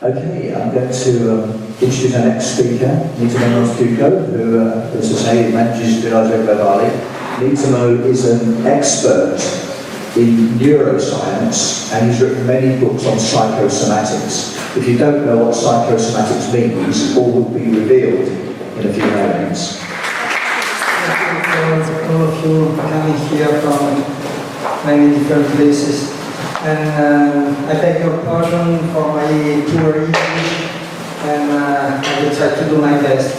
Okay, I'm going to introduce our next speaker, Nitamo Fuko, who, as I say, manages Villaggio Globale. Nitamo is an expert in neuroscience and he's written many books on psychosomatics. If you don't know what psychosomatics means, all will be revealed in a few moments. Thank you for all of you coming here from many different places. And I beg your pardon for my poor English, and I will try to do my best.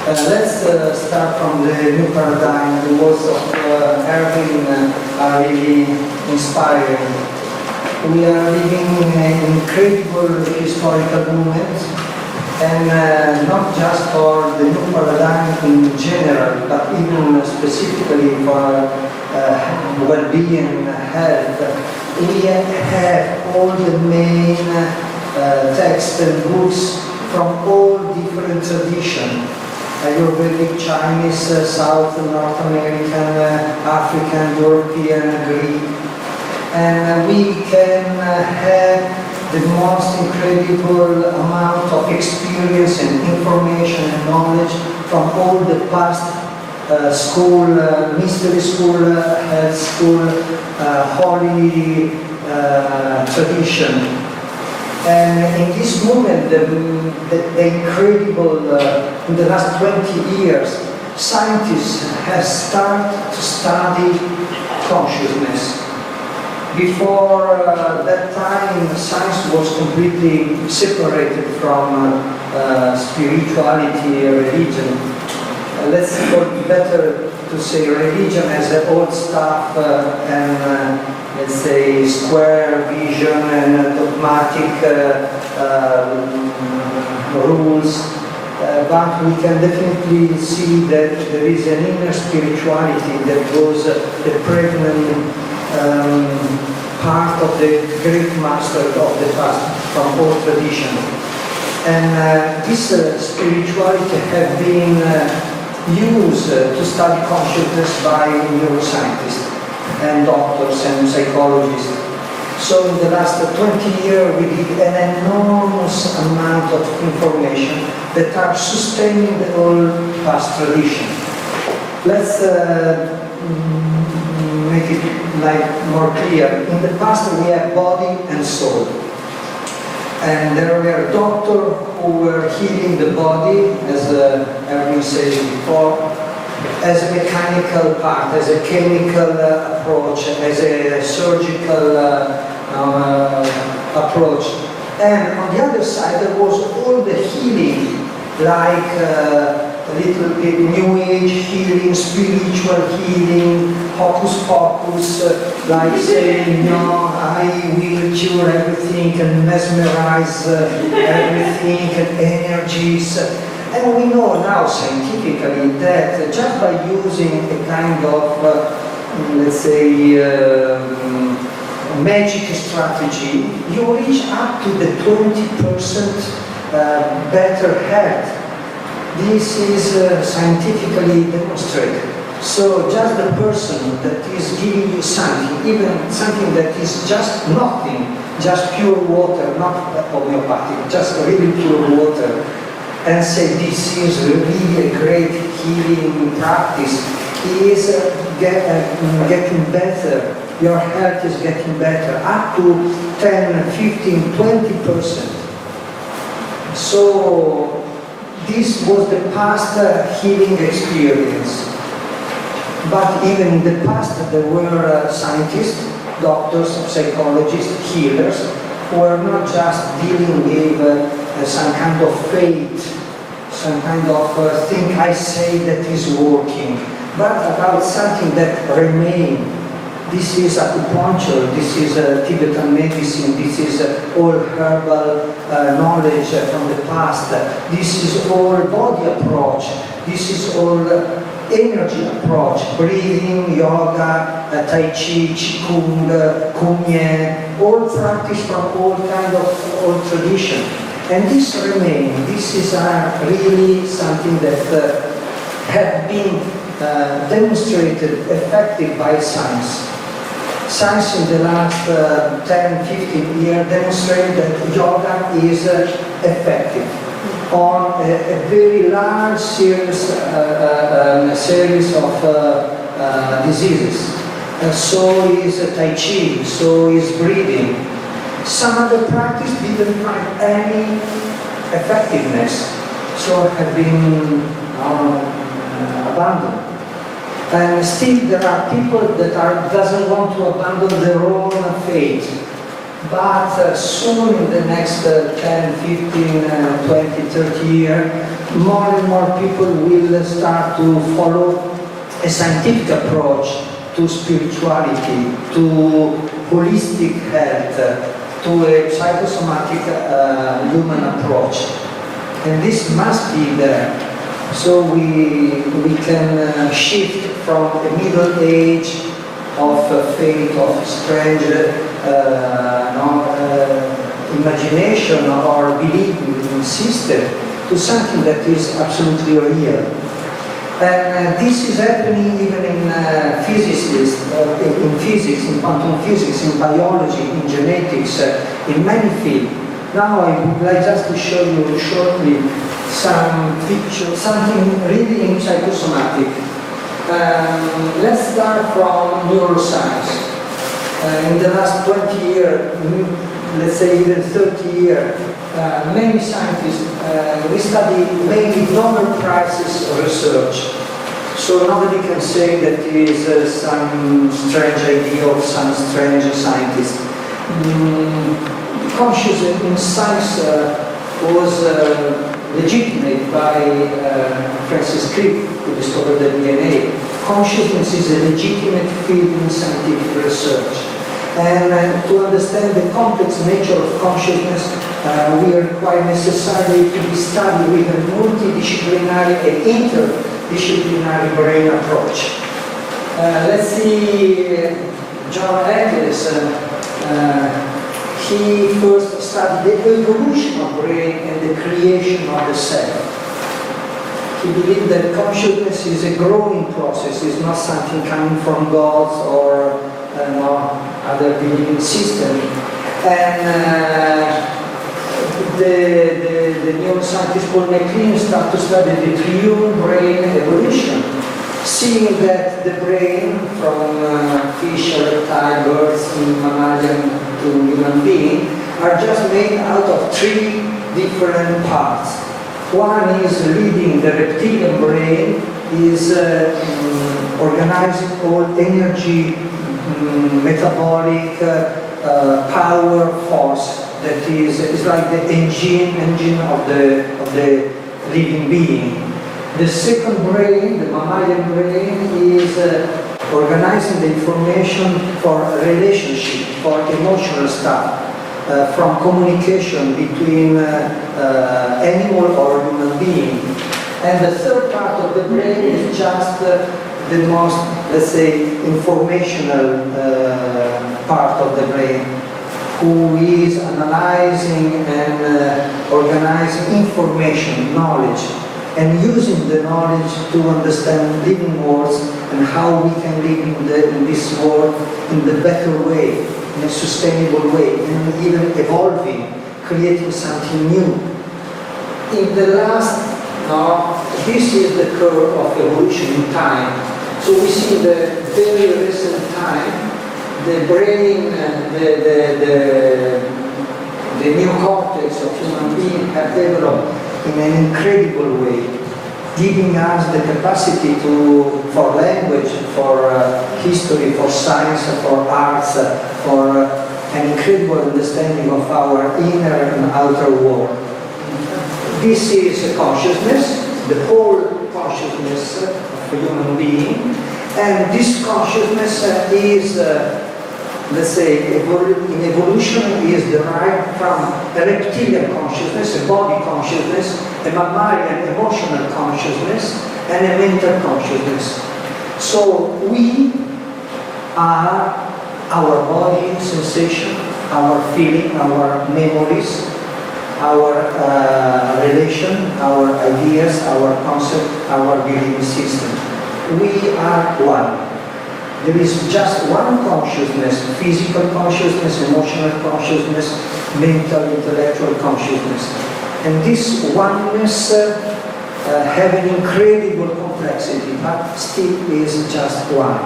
Let's start from the new paradigm. The words of Erwin are really inspiring. We are living in an incredible historical moment, and not just for the new paradigm in general, but even specifically for well-being and health. We have all the main texts and books from all different traditions. Ayurvedic, Chinese, South, North American, African, European, Greek. And we can have the most incredible amount of experience and information and knowledge from all the past school, mystery school, health school, holy tradition. And in this moment, the incredible, in the last 20 years, scientists have started to study consciousness. Before that time, science was completely separated from spirituality or religion. Let's call it better to say religion as an old stuff and let's say square vision and dogmatic rules, but we can definitely see that there is an inner spirituality that was the pregnant part of the great master of the past from all tradition. And this spirituality has been used to study consciousness by neuroscientists and doctors and psychologists. So in the last 20 years we did an enormous amount of information that are sustaining the whole past tradition. Let's make it more clear. In the past we have body and soul. And there were doctors who were healing the body, as Erwin said before, as a mechanical part, as a chemical approach, as a surgical approach. And on the other side there was all the healing, like a little bit new age healing, spiritual healing, hocus pocus, like saying, no, I will cure everything and mesmerize everything and energies. And we know now scientifically that just by using a kind of, let's say, magic strategy, you reach up to the 20% better health. This is scientifically demonstrated. So just the person that is giving you something, even something that is just nothing, just pure water, not homeopathic, just really pure water, and say this is really a great healing practice, is getting better. Your health is getting better, up to 10, 15, 20%. So this was the past healing experience. But even in the past there were scientists, doctors, psychologists, healers, who were not just dealing with some kind of faith, some kind of thing I say that is working, but about something that remains. This is acupuncture, this is Tibetan medicine, this is all herbal knowledge from the past, this is all body approach, this is all energy approach, breathing, yoga, Tai Chi, Qigong, Kumye, all practice from all kind of old tradition. And this remains, this is really something that have been demonstrated effective by science. Science in the last 10, 15 years demonstrated that yoga is effective on a very large series of diseases. So is Tai Chi, so is breathing. Some other practice didn't find any effectiveness, so have been abandoned. And still there are people that doesn't want to abandon their own faith. But soon in the next 10, 15, 20, 30 years, more and more people will start to follow a scientific approach to spirituality, to holistic health, to a psychosomatic human approach. And this must be there. So we can shift from a middle age of faith, of strange imagination or belief in system to something that is absolutely real. And this is happening even in physicists, in physics, in quantum physics, in biology, in genetics, in many fields. Now I would like just to show you shortly some pictures, something really in psychosomatic. Let's start from neuroscience. In the last 20 years, let's say even 30 years, many scientists, we study mainly Nobel Prizes research. So nobody can say that it is some strange idea of some strange scientist. Consciousness in science was legitimate by Francis Crick, who discovered the DNA. Consciousness is a legitimate field in scientific research. And to understand the complex nature of consciousness, we are quite necessary to be studied with a multidisciplinary and interdisciplinary brain approach. Let's see John Edwards. He first studied the evolution of brain and the creation of the cell. He believed that consciousness is a growing process, it's not something coming from gods or other believing system. And the neuroscientist Paul MacLean started to study the triune brain evolution, seeing that the brain from fish, reptile, birds, mammalian to human being are just made out of three different parts. One is leading the reptilian brain, is organizing all energy, metabolic power, force that is like the engine of the living being. The second brain, the mammalian brain, is organizing the information for relationship, for emotional stuff, from communication between animal or human being. And the third part of the brain is just the most, let's say, informational part of the brain, who is analyzing and organizing information, knowledge, and using the knowledge to understand living worlds and how we can live in this world in the better way, in a sustainable way, and even evolving, creating something new. In the last, this is the curve of evolution in time. So we see the very recent time, the brain, the new cortex of human being have developed in an incredible way, giving us the capacity for language, for history, for science, for arts, for an incredible understanding of our inner and outer world. This is consciousness, the whole consciousness of a human being, and this consciousness is, let's say, in evolution is derived from a reptilian consciousness, a body consciousness, a mammalian emotional consciousness, and a mental consciousness. So we are our body sensation, our feeling, our memories, our relation, our ideas, our concept, our belief system. We are one. There is just one consciousness: physical consciousness, emotional consciousness, mental, intellectual consciousness. And this oneness have an incredible complexity, but still is just one.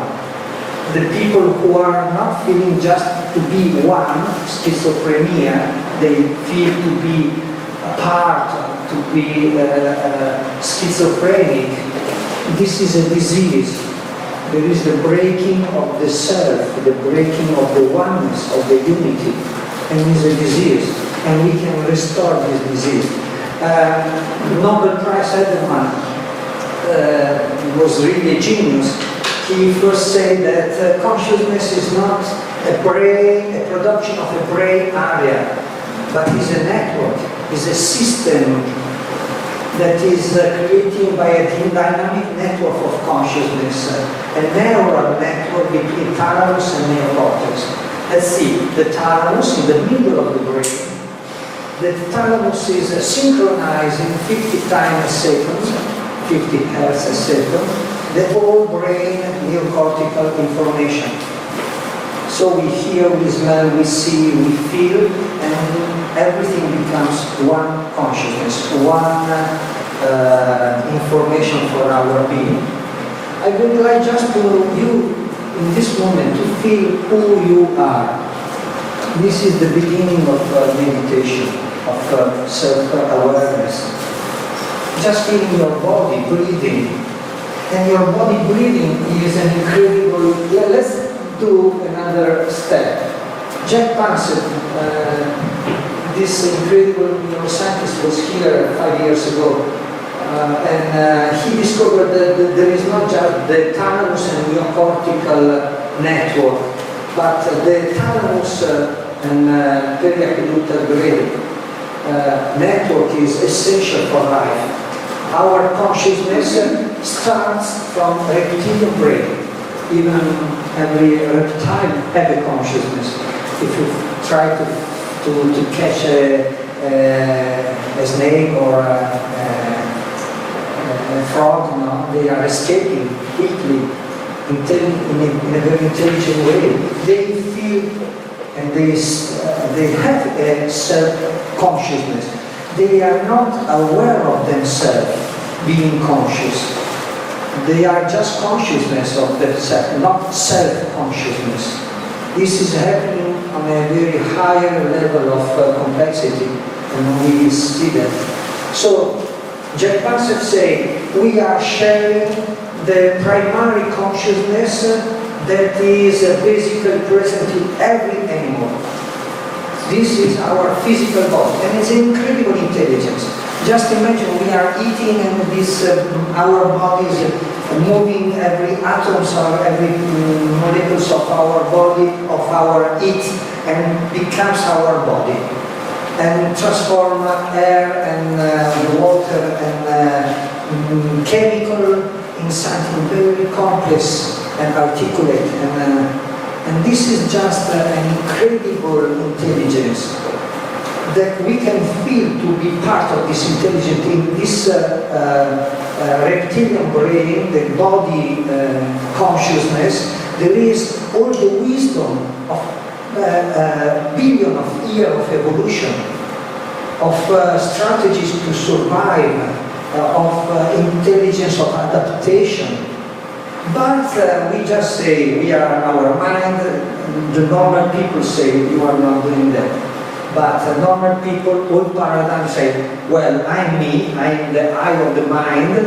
The people who are not feeling just to be one, schizophrenia, they feel to be apart, to be schizophrenic. This is a disease. There is the breaking of the self, the breaking of the oneness, of the unity, and it's a disease, and we can restore this disease. Nobel Prize Edelman was really a genius. He first said that consciousness is not a production of a brain area, but is a network, is a system that is created by a dynamic network of consciousness, a neural network between thalamus and neocortex. Let's see, the thalamus in the middle of the brain. The thalamus is synchronizing 50 times a second, 50 hertz a second, the whole brain neocortical information. So we hear, we smell, we see, we feel, and everything becomes one consciousness, one information for our being. I would like just to you, in this moment, to feel who you are. This is the beginning of meditation, of self-awareness. Just feeling your body, breathing. And your body breathing is an incredible... let's do another step. Jack Pansett, this incredible neuroscientist, was here 5 years ago, and he discovered that there is not just the thalamus and neocortical network, but the thalamus and periaqueductal grid network is essential for life. Our consciousness starts from reptilian brain. Even every reptile have a consciousness. If you try to catch a snake or a frog, no, they are escaping quickly in a very intelligent way. They feel and they have a self-consciousness. They are not aware of themselves being conscious. They are just consciousness of themselves, not self-consciousness. This is happening on a very higher level of complexity, and we will see that. So, Jack Pansett say, we are sharing the primary consciousness that is basically present in every animal. This is our physical body, and it's incredible intelligence. Just imagine we are eating and this, our body is moving every atoms or every molecules of our body, of our eat, and becomes our body. And transform air and water and chemical in something very complex and articulate. And this is just an incredible intelligence that we can feel to be part of this intelligence in this reptilian brain, the body consciousness. There is all the wisdom of billion of years of evolution, of strategies to survive, of intelligence of adaptation. But we just say we are our mind. The normal people say you are not doing that. But normal people, old paradigm say, well, I'm me, I'm the eye of the mind,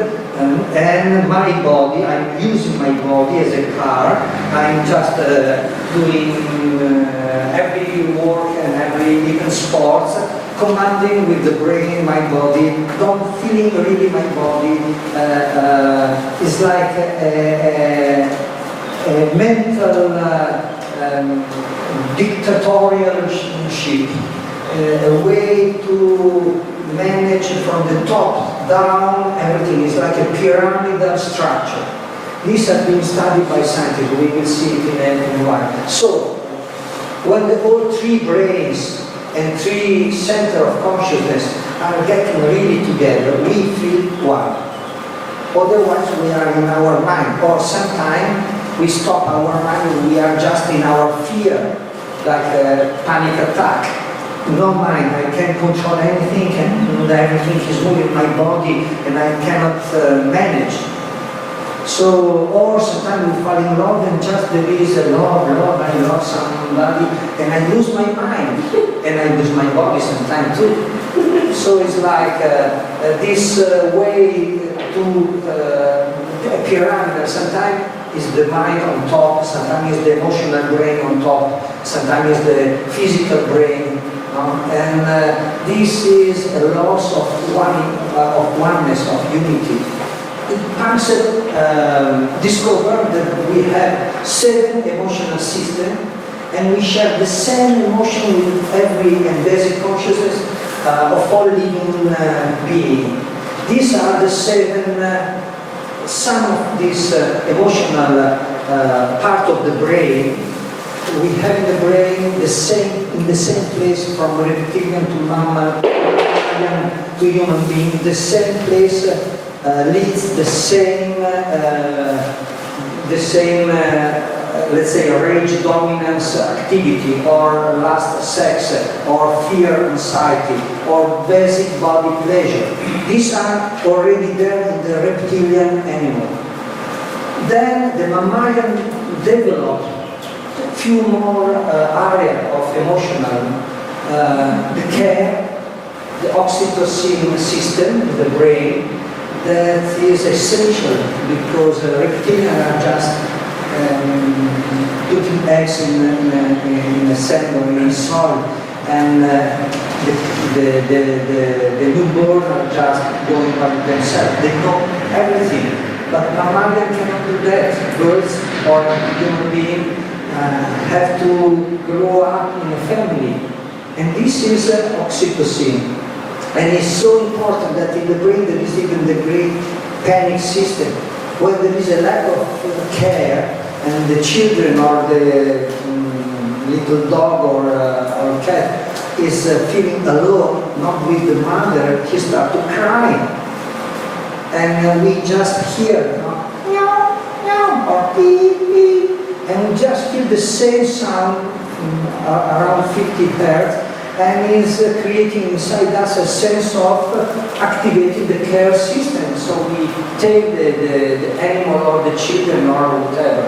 and my body, I'm using my body as a car, I'm just doing every work and every even sports, commanding with the brain my body, don't feeling really my body. It's like a mental dictatorship. A way to manage from the top down everything. Is like a pyramidal structure. This has been studied by scientists. We will see it in a while. So, when all three brains and three centers of consciousness are getting really together, we feel one. Otherwise, we are in our mind. Or sometimes we stop our mind, we are just in our fear, like a panic attack. No mind, I can't control anything and everything is moving my body and I cannot manage. So, or sometimes we fall in love and just there is a love, I love somebody and I lose my mind and I lose my body sometimes too. So it's like this way to pyramid. Sometimes is the mind on top, sometimes is the emotional brain on top, sometimes is the physical brain. And this is a loss of oneness, of unity. Punks discovered that we have 7 emotional systems and we share the same emotion with every and basic consciousness of all living beings. These are the 7, some of this emotional part of the brain. We have in the brain in the same place from reptilian to mammal, to human being, the same place leads the same, let's say, rage dominance activity, or lust, sex, or fear, anxiety, or basic body pleasure. These are already there in the reptilian animal. Then the mammalian developed a few more areas of emotional, the care, the oxytocin system in the brain, that is essential because reptilians are just putting eggs in a sand or in soil, and the newborn are just going by themselves. They know everything, but mammalian cannot do that. Birds or human beings have to grow up in a family, and this is oxytocin. And it's so important that in the brain there is even the great panic system. When there is a lack of care and the children or the little dog or cat is feeling alone, not with the mother, he starts to cry. And we just hear, meow, meow, or beep, beep, and we just feel the same sound around 50 hertz. And is creating inside us a sense of activating the care system. So we take the animal or the children or whatever.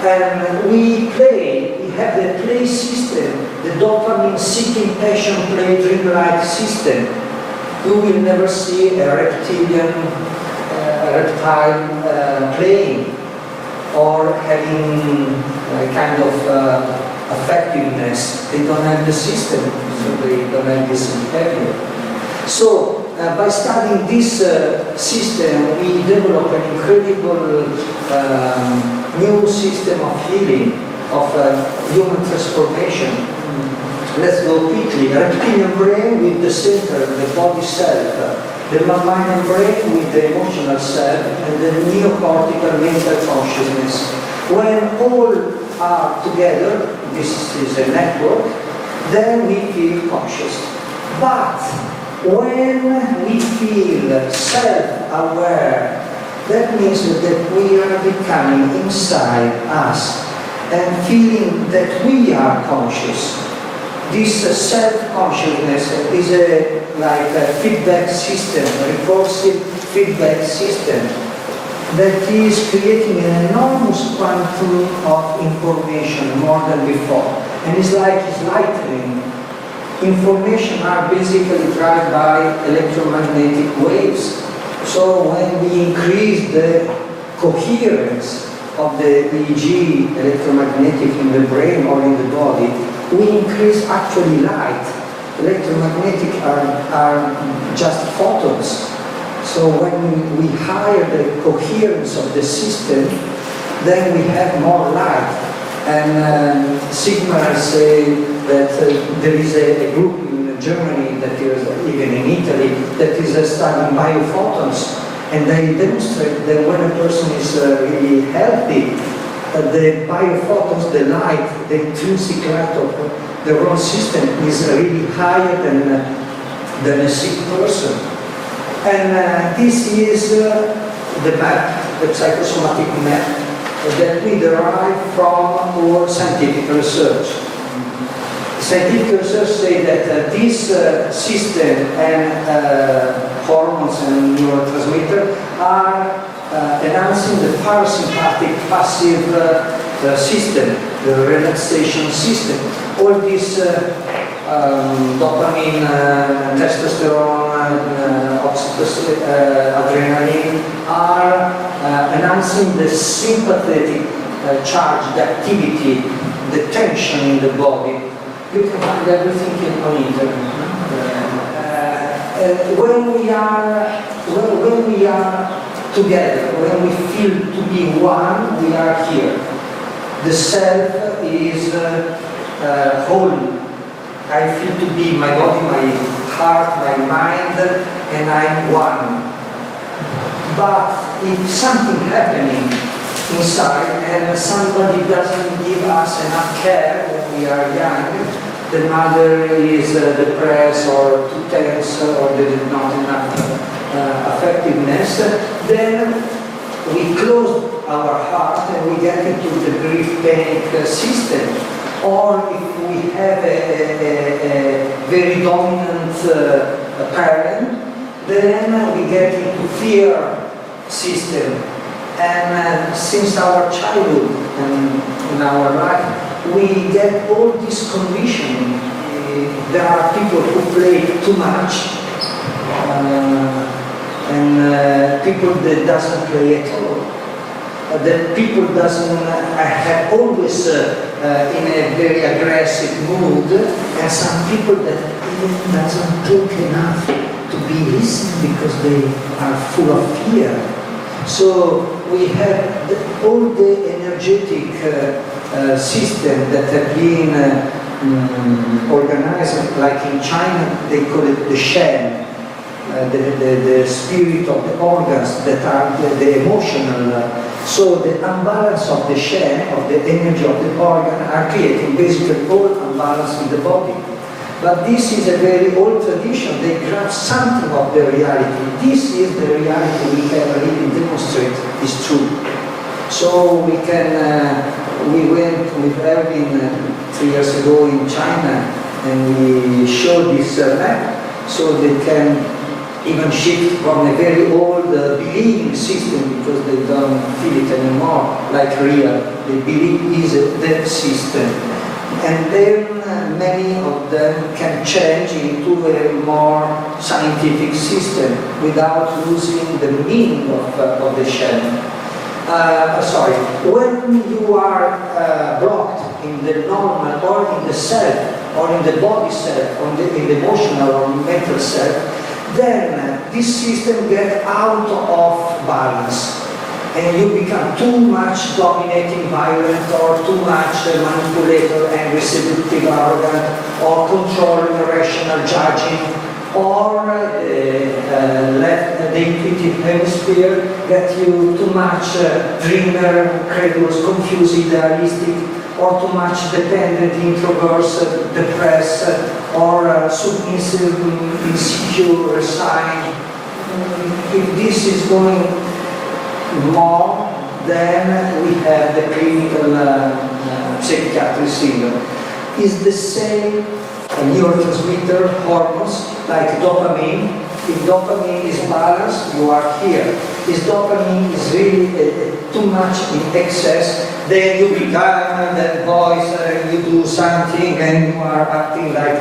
And we play, we have the play system, the dopamine seeking passion play dreamlike system. You will never see a reptile playing or having a kind of effectiveness. They don't have the system, so they don't have this behavior. So by studying this system, we develop an incredible new system of healing, of human transformation. Let's go quickly. Reptilian brain with the center, the body self, the mammalian brain with the emotional self, and the neocortical mental consciousness. When all are together, this is a network, then we feel conscious. But when we feel self-aware, that means that we are becoming inside us and feeling that we are conscious. This self-consciousness is like a feedback system, a recursive feedback system that is creating an enormous quantum of information, more than before. And it's like it's lightning. Information are basically driven by electromagnetic waves. So when we increase the coherence of the EEG, electromagnetic in the brain or in the body, we increase actually light. Electromagnetic are just photons. So when we higher the coherence of the system, then we have more light. And Sigma say that there is a group in Germany, that is even in Italy, that is studying biophotons, and they demonstrate that when a person is really healthy, the biophotons, the light, the intrinsic light of the neuron system is really higher than a sick person. And this is the map, the psychosomatic map, that we derive from our scientific research. Scientific research say that this system and hormones and neurotransmitters are enhancing the parasympathetic passive system, the relaxation system. All this dopamine, testosterone, adrenaline are enhancing the sympathetic charge, the activity, the tension in the body. You can find everything on internet. When we are together, when we feel to be one, we are here. The self is whole. I feel to be my body, my heart, my mind, and I'm one. But if something happening inside and somebody doesn't give us enough care when we are young, the mother is depressed or too tense or there is not enough effectiveness, then we close our heart and we get into the grief panic system. Or if we have a very dominant parent, then we get into fear system. And since our childhood and in our life, we get all this conditioning. There are people who play too much, and people that doesn't play at all. That people doesn't have always in a very aggressive mood, and some people that even doesn't talk enough to be listened because they are full of fear. So we have all the energetic system that have been organized, like in China, they call it the Shen, the spirit of the organs that are the emotional. So the imbalance of the Shen, of the energy of the organ, are creating basically all imbalance in the body. But this is a very old tradition. They grab something of the reality. This is the reality we can really demonstrate is true. So we went with Erwin 3 years ago in China, and we showed this map, so they can even shift from a very old believing system, because they don't feel it anymore like real. They believe is that system. And then many of them can change into a more scientific system without losing the meaning of the Shen. When you are blocked in the normal or in the self, or in the body self, or in the emotional or mental self, then this system gets out of balance. And you become too much dominating, violent, or too much manipulator, angry, seductive, arrogant, or controlling, irrational, judging, or let the intuitive hemisphere get you too much dreamer, credulous, confused, idealistic, or too much dependent, introverts, depressed, or submissive, insecure, resigned. If this is going more, then we have the clinical psychiatric syndrome. It's the same neurotransmitter hormones like dopamine. If dopamine is balanced, you are here. If dopamine is really too much in excess, then you become that voice, you do something and you are acting like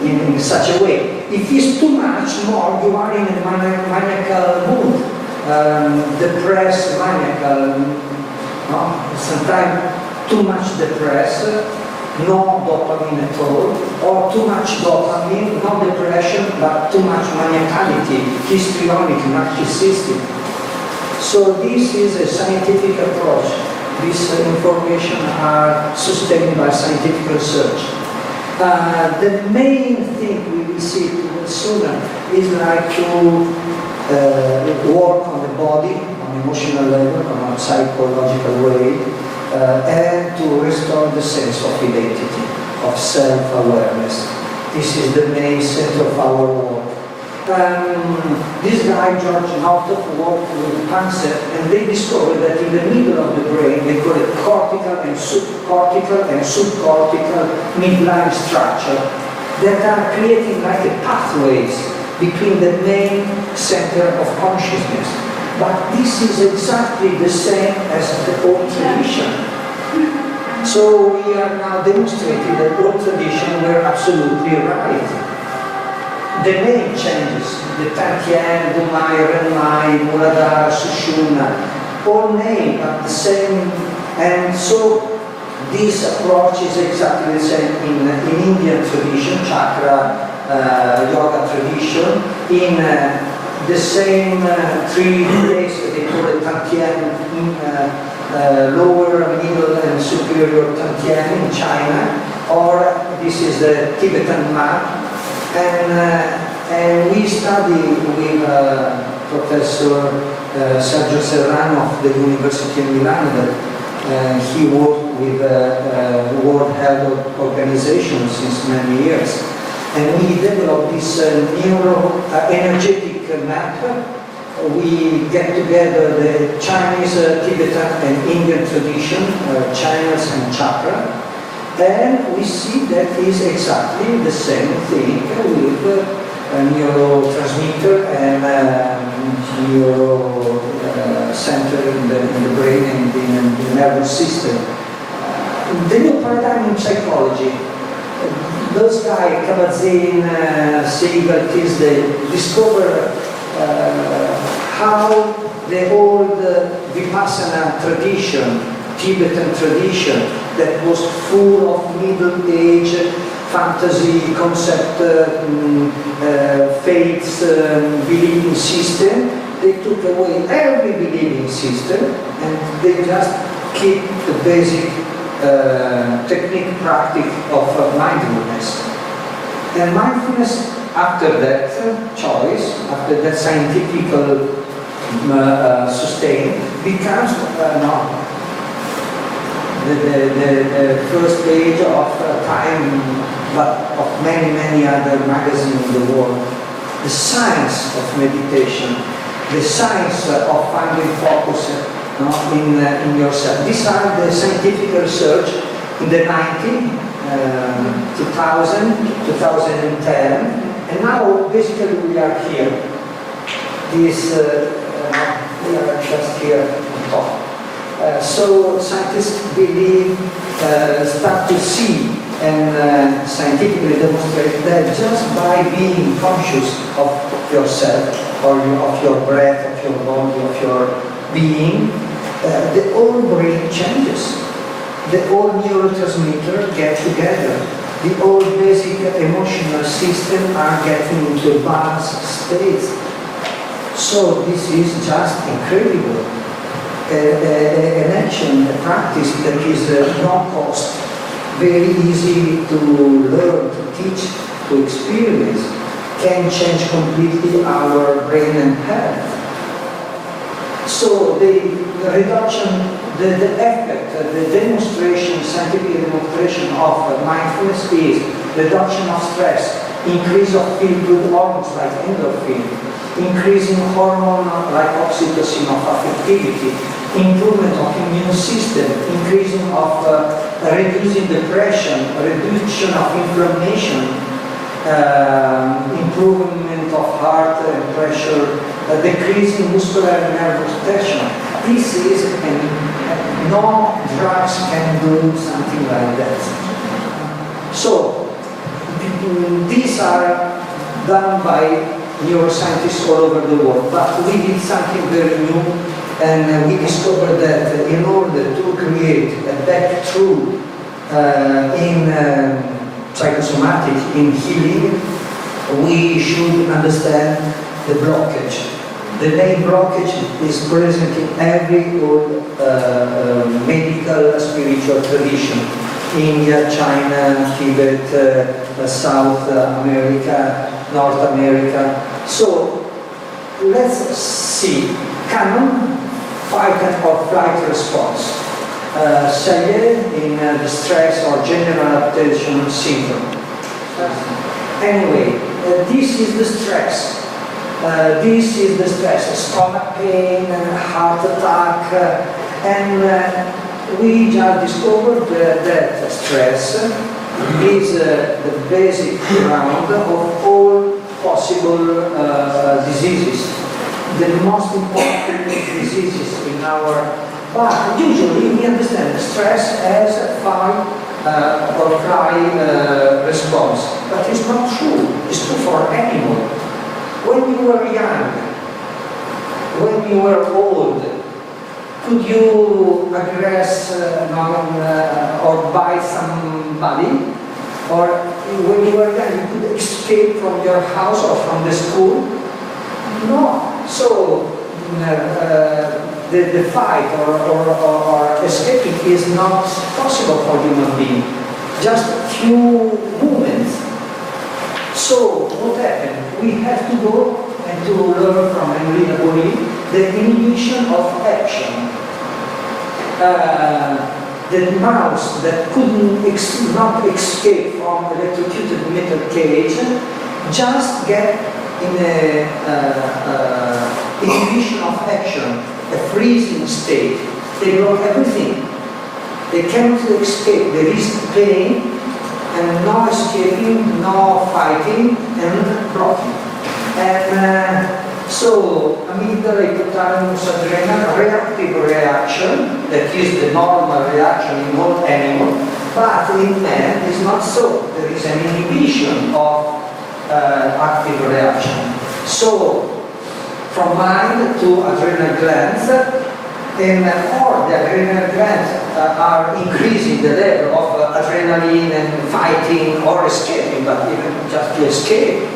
in such a way. If it's too much more, you are in a maniacal mood. Depressed, maniacal, sometimes too much depressed, no dopamine at all, or too much dopamine, no depression, but too much maniacality, histrionic, narcissistic. So this is a scientific approach. This information are sustained by scientific research. The main thing we will see sooner is like to work on the body, on emotional level, on a psychological way, and to restore the sense of identity, of self-awareness. This is the main center of our work. this guy, George Naughton, worked with cancer, and they discovered that in the middle of the brain, they call it cortical and subcortical midline structure, that are creating like a pathways between the main center of consciousness. But this is exactly the same as the old tradition. So we are now demonstrating that old tradition were absolutely right. The name changes, the Tantien, Dumai, Renmai, Muladhara, Sushumna, all named but the same, and so this approach is exactly the same in Indian tradition, chakra, yoga tradition, in the same three places, they call it Tantien, lower, middle and superior Tantien in China, or this is the Tibetan map. And we study with Professor Sergio Serrano of the University of Milan. He worked with the World Health Organization since many years. And we developed this neuro-energetic map. We get together the Chinese, Tibetan and Indian tradition, channels and chakra. And we see that is exactly the same thing with neurotransmitter and neuro center in the brain and in the nervous system. The new paradigm in psychology, those guys, Kabat-Zinn, Siegel, Tisdale, discover how the old Vipassana tradition, Tibetan tradition, that was full of middle age fantasy, concept, faiths, believing system. They took away every believing system and they just keep the basic technique practice of mindfulness. And mindfulness, after that choice, after that scientific sustain, becomes the first page of Time, but of many other magazines in the world. The science of meditation, the science of finding focus in yourself. These are the scientific research in the 2000, 2010, and now basically we are here. We are just here on top. So scientists believe, start to see and scientifically demonstrate that just by being conscious of yourself or of your breath, of your body, of your being, the whole brain changes. The whole neurotransmitter get together. The whole basic emotional system are getting into a balanced state. So this is just incredible. An action, a practice that is no cost, very easy to learn, to teach, to experience, can change completely our brain and health. So the reduction, the effect, the demonstration, scientific demonstration of mindfulness is reduction of stress, increase of feel-good hormones like endorphin, increasing hormone like oxytocin of affectivity, improvement of immune system, increasing of reducing depression, reduction of inflammation, improvement of heart and pressure, decreasing muscular and nervous tension. This is, and no drugs can do something like that. So these are done by neuroscientists all over the world, but we did something very new, and we discovered that in order to create a breakthrough in psychosomatics, in healing, we should understand the blockage. The main blockage is present in every old medical spiritual tradition. India, China, Tibet, South America, North America. So let's see. Canon, fight or flight response. Sayed in the stress or general adaptation syndrome. Anyway, this is the stress. This is the stress, stomach pain, heart attack, and we just discovered that stress is the basic ground of all possible diseases. The most important diseases in our body. Usually we understand stress as a fight or flight response, but it's not true. It's true for animals. When you were young, when you were old, could you aggress or bite somebody? Or when you were young, you could escape from your house or from the school? No. So the fight or escaping is not possible for human being. Just a few moments. So what happened? We have to go and to learn from Enrico Boli the inhibition of action. The mouse that couldn't not escape from electrocuted metal cage just get in a inhibition of action, a freezing state. They block everything. They cannot escape. There is pain and no escaping, no fighting, and blocking. And so, amygdala, hypothalamus, adrenal, reactive reaction, that is the normal reaction in all animals, but in man it's not so. There is an inhibition of active reaction. So, from mind to adrenal glands, and or the adrenal glands are increasing the level of adrenaline and fighting or escaping, but even just to escape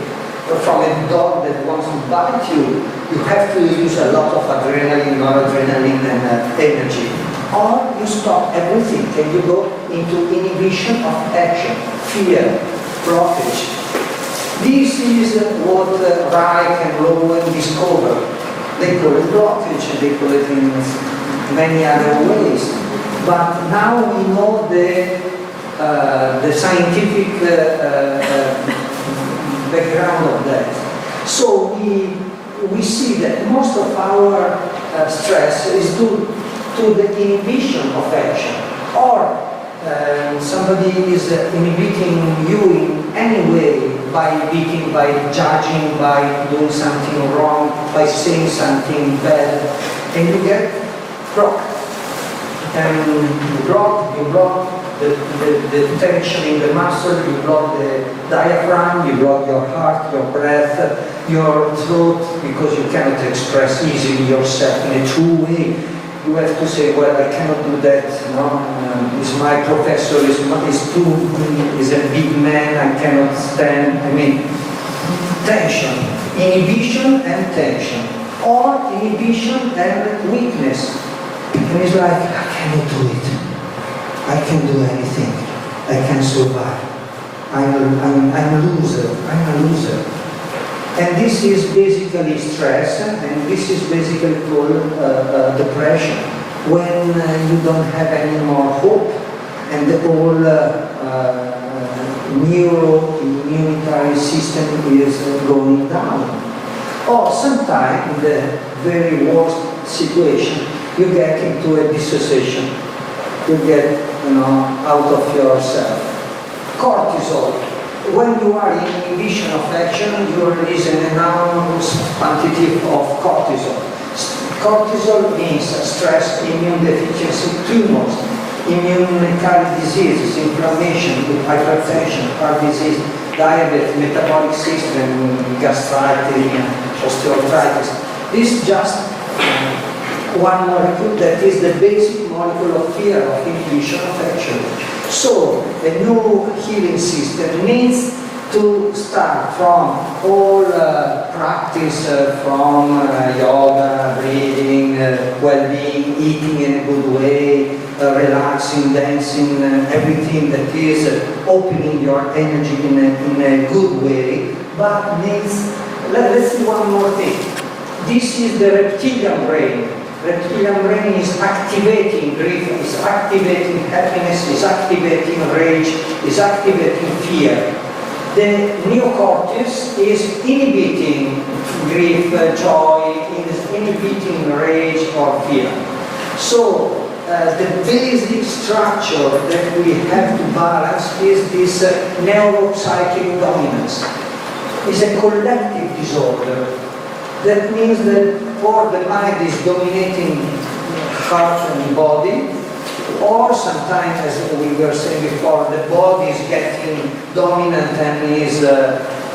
from a dog that wants to bite you, you have to use a lot of adrenaline, noradrenaline and energy. Or you stop everything and you go into inhibition of action, fear, blockage. This is what Reich and Lowen discovered. They call it blockage, and they call it in many other ways. But now we know the scientific background of that. So we see that most of our stress is due to the inhibition of action. Or somebody is inhibiting you in any way, by beating, by judging, by doing something wrong, by saying something bad, and you get blocked. And you block the tension in the muscle, you block the diaphragm, you block your heart, your breath, your throat, because you cannot express easily yourself in a true way. You have to say, well, I cannot do that, he's my professor, he's a big man, I cannot stand. I mean, tension, inhibition and tension, or inhibition and weakness. And it's like, I cannot do it. I can do anything. I can survive. I'm a loser. And this is basically stress, and this is basically called depression, when you don't have any more hope, and the whole neuroimmunitary system is going down. Or sometimes, in the very worst situation, you get into a dissociation. You get, out of yourself. Cortisol. When you are in inhibition of action, you release an enormous quantity of cortisol. Cortisol means stress, immune deficiency, tumors, immunological diseases, inflammation, hypertension, heart disease, diabetes, metabolic system, gastritis, osteoarthritis. This is just one molecule that is the basic molecule of fear, of inhibition of action. So, a new healing system needs to start from all practice, from yoga, breathing, well-being, eating in a good way, relaxing, dancing, everything that is opening your energy in a good way, but needs, let's see one more thing. This is the reptilian brain. Reptilian brain is activating grief, is activating happiness, is activating rage, is activating fear. The neocortex is inhibiting grief, joy, inhibiting rage or fear. So the basic structure that we have to balance is this neuropsychic dominance. It's a collective disorder. That means that or the mind is dominating heart and body, or sometimes, as we were saying before, the body is getting dominant and is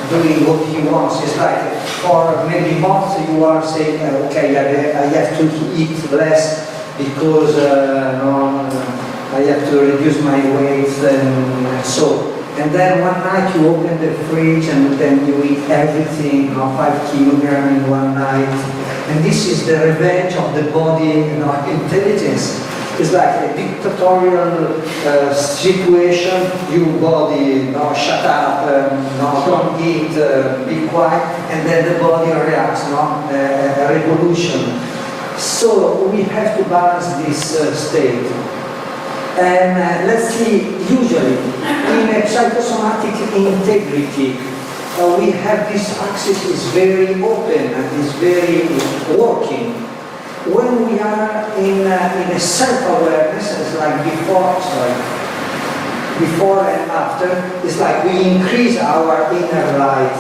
doing what he wants. It's like for maybe months you are saying, okay, I have to eat less because I have to reduce my weight and so. And then one night you open the fridge and then you eat everything, 5 kilograms in one night. And this is the revenge of the body, intelligence. It's like a dictatorial situation. You body, shut up, don't eat, be quiet, and then the body reacts, a revolution. So we have to balance this state. And let's see, usually in a psychosomatic integrity, we have this axis is very open and is very working. When we are in a self-awareness, it's like before and after, it's like we increase our inner light.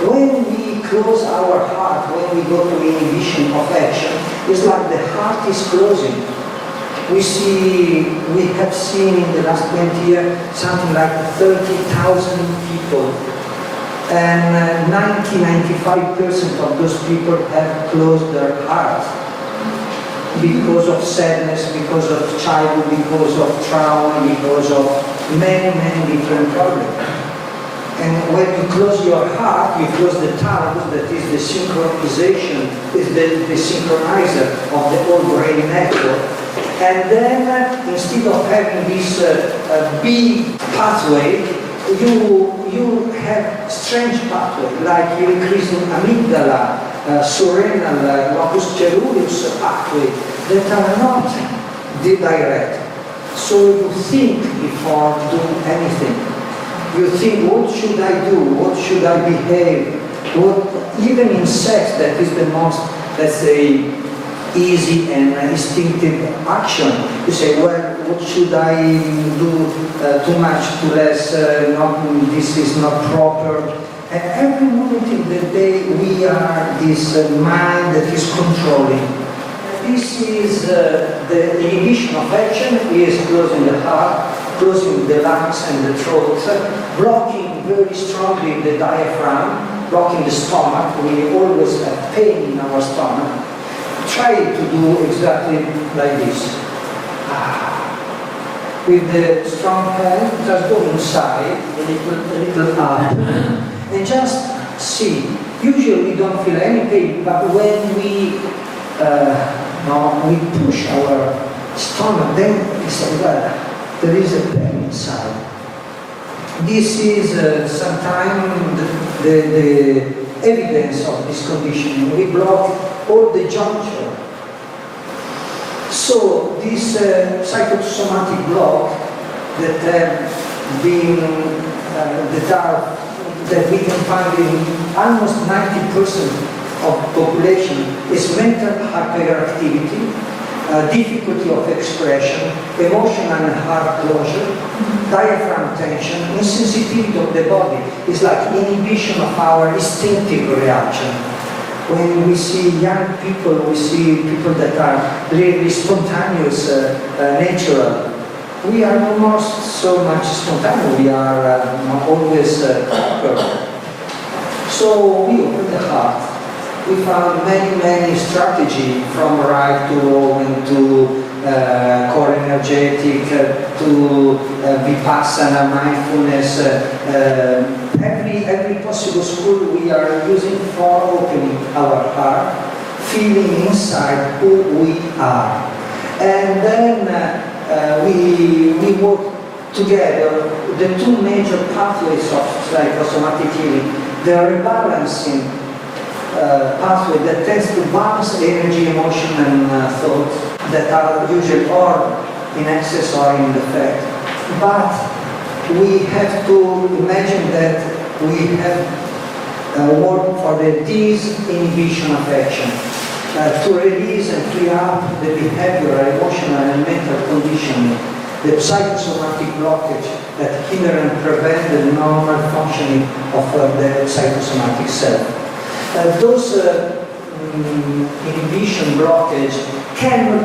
When we close our heart, when we go to inhibition of action, it's like the heart is closing. We have seen in the last 20 years something like 30,000 people, and 95% of those people have closed their hearts because of sadness, because of childhood, because of trauma, because of many different problems. And when you close your heart, you close the thalamus, that is the synchronization, is the synchronizer of the whole brain network. And then, instead of having this big pathway, you have strange pathway, like you increase in amygdala, surrenal, locus coeruleus pathway, that are not direct. So you think before doing anything. You think, what should I do? What should I behave? Even in sex, that is the most, let's say, easy and instinctive action. You say, well, what should I do? Too much, too less, this is not proper. And every moment in the day we are this mind that is controlling. This is the inhibition of action is closing the heart, closing the lungs and the throat, blocking very strongly the diaphragm, blocking the stomach. We always have pain in our stomach. Try to do exactly like this. With the strong hand, just go inside, a little up, and just see. Usually we don't feel any pain, but when we push our stomach, then we say, well, there is a pain inside. This is sometimes the evidence of this condition. We block all the juncture. So this psychosomatic block that have been that we can find in almost 90% of population is mental hyperactivity, difficulty of expression, emotional and heart closure, diaphragm tension, insensitivity of the body. It's like inhibition of our instinctive reaction. When we see young people, we see people that are really spontaneous, natural. We are not so much spontaneous, we are always proper. So we open the heart. We found many strategies, from right to wrong, to core energetic, to vipassana, mindfulness, every possible school we are using for opening our heart, feeling inside who we are. And then we work together the two major pathways of psychosomatic healing, the rebalancing pathway that tends to balance energy, emotion, and thought that are usually or in excess or in defect. But we have to imagine that we have work for the disinhibition of action, to release and free up the behavioral, emotional and mental conditioning, the psychosomatic blockage that hinder and prevent the normal functioning of the psychosomatic self. Those inhibition blockage can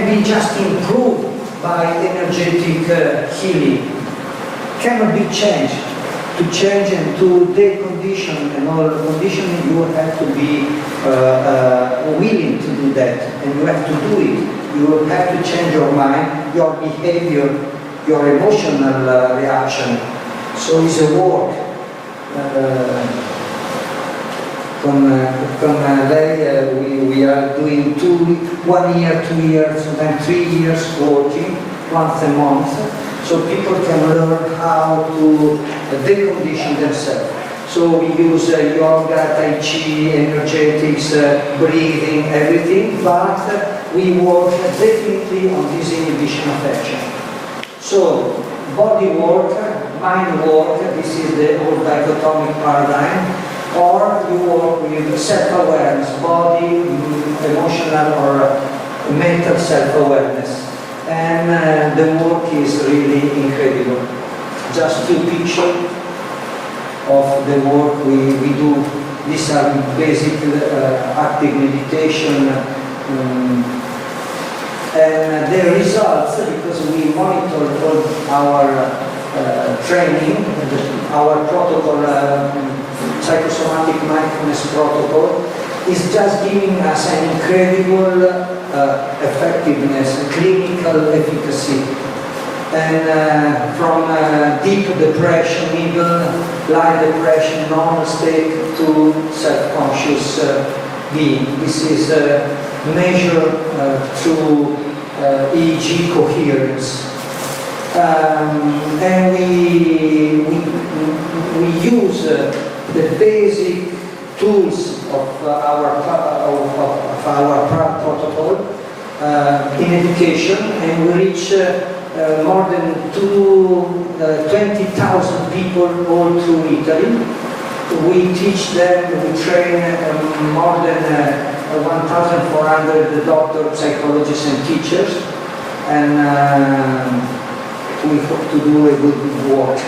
be just improved by energetic healing, cannot be changed. To change and to decondition and all conditioning, you have to be willing to do that, and you have to do it. You will have to change your mind, your behavior, your emotional reaction. So it's a work. Con lei we are doing 1 year, 2 years, and then 3 years working once a month, so people can learn how to decondition themselves. So we use yoga, tai chi, energetics, breathing, everything, but we work definitely on this inhibition of action. So body work, mind work, this is the old dichotomic paradigm, or you work with self-awareness, body, emotional or mental self-awareness. And the work is really incredible. Just 2 pictures of the work we do. These are basic active meditation. And the results, because we monitor all our training, our protocol, psychosomatic mindfulness protocol, is just giving us an incredible effectiveness, clinical efficacy. And from deep depression, even light depression, normal state, to self-conscious being. This is measured through EEG coherence. And we use the basic tools of our protocol in education, and we reach more than 20,000 people all through Italy. We teach them, we train more than 1,400 doctors, psychologists and teachers, and we hope to do a good work.